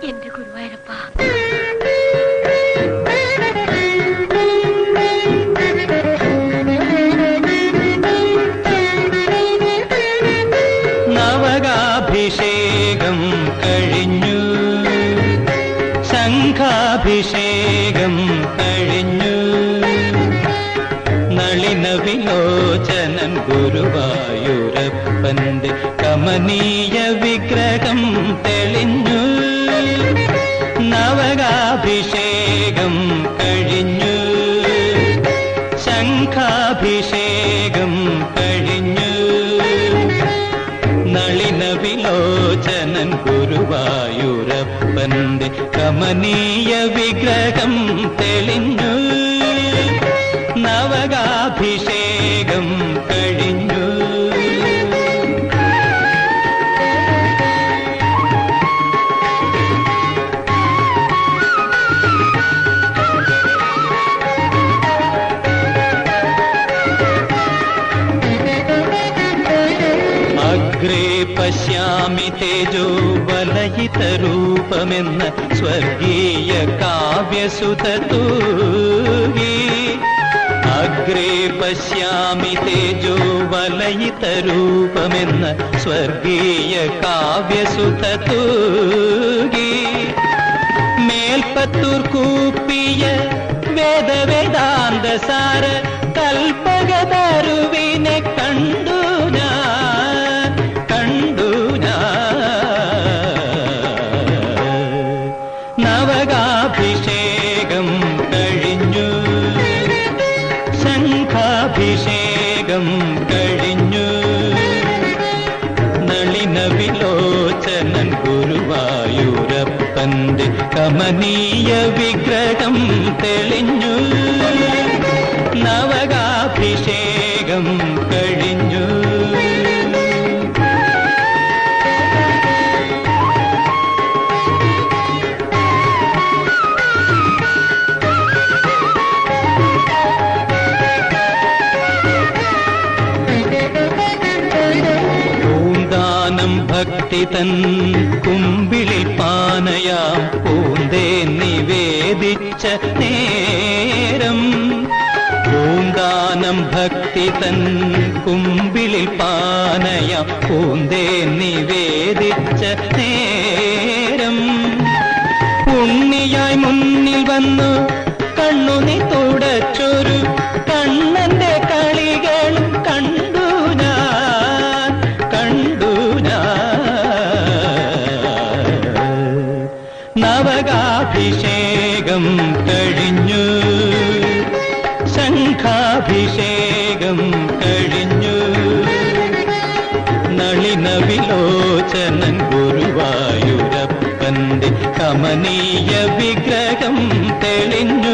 എന്റെ ഗുരുവായൂരപ്പ. നവകാഭിഷേകം കഴിഞ്ഞു, ശംഖാഭിഷേകം കഴിഞ്ഞു, നളിന വിലോചനൻ ഗുരുവായൂരപ്പന്റെ കമനീയ വിഗ്രഹം തെളിഞ്ഞു. നവകാഭിഷേകം കഴിഞ്ഞു, ശംഖാഭിഷേകം കഴിഞ്ഞു, നളിന വിലോചനൻ ഗുരുവായൂരപ്പന്റെ കമനീയ വിഗ്രഹം തെളിഞ്ഞു. നവകാഭിഷേകം കഴിഞ്ഞു. അഗ്രേ പശ്യാമി തേജോ വലയിതരൂപമെന്ന സ്വർഗീയ കാവ്യസുതൂകി. അഗ്രേ പശ്യാമി തേജോ വലയിതരൂപമെന്ന സ്വർഗീയ കാവ്യസുതൂകി. മേൽപ്പത്തൂർ കൂപ്പിയ വേദവേദാന്തസാര കൽപ്പകതരുവിനെ കണ്ടു ഞാൻ, കണ്ടു ഞാൻ. നവകാഭിഷേകം കഴിഞ്ഞു, ശംഖാഭിഷേകം കഴിഞ്ഞു, നളിന വിലോചനൻ ഗുരുവായൂരപ്പന്റെ കമനീയ വിഗ്രഹം തെളിഞ്ഞു. നവകാഭിഷേകം കഴിഞ്ഞു. ഭക്തി തൻ കുമ്പിളിൽ പാനയാം പൂന്തേ നിവേദിച്ച നേരം. പൂന്താനം ഭക്തി തൻ കുമ്പിളിൽ പാനയാം പൂന്തേ നിവേദിച്ച നേരം. പുണ്ണിയായി മുന്നിൽ വന്നു കണ്ണുനി തുടച്ചൊരു കണ്ണന്റെ കളികളും കണ്ടു ഞാൻ, കണ്ടു ഞാൻ. നവകാഭിഷേകം കഴിഞ്ഞു, ശംഖാഭിഷേകം കഴിഞ്ഞു, നളിന വിലോചനൻ ഗുരുവായൂരപ്പന്റെ കമനീയ വിഗ്രഹം തെളിഞ്ഞു.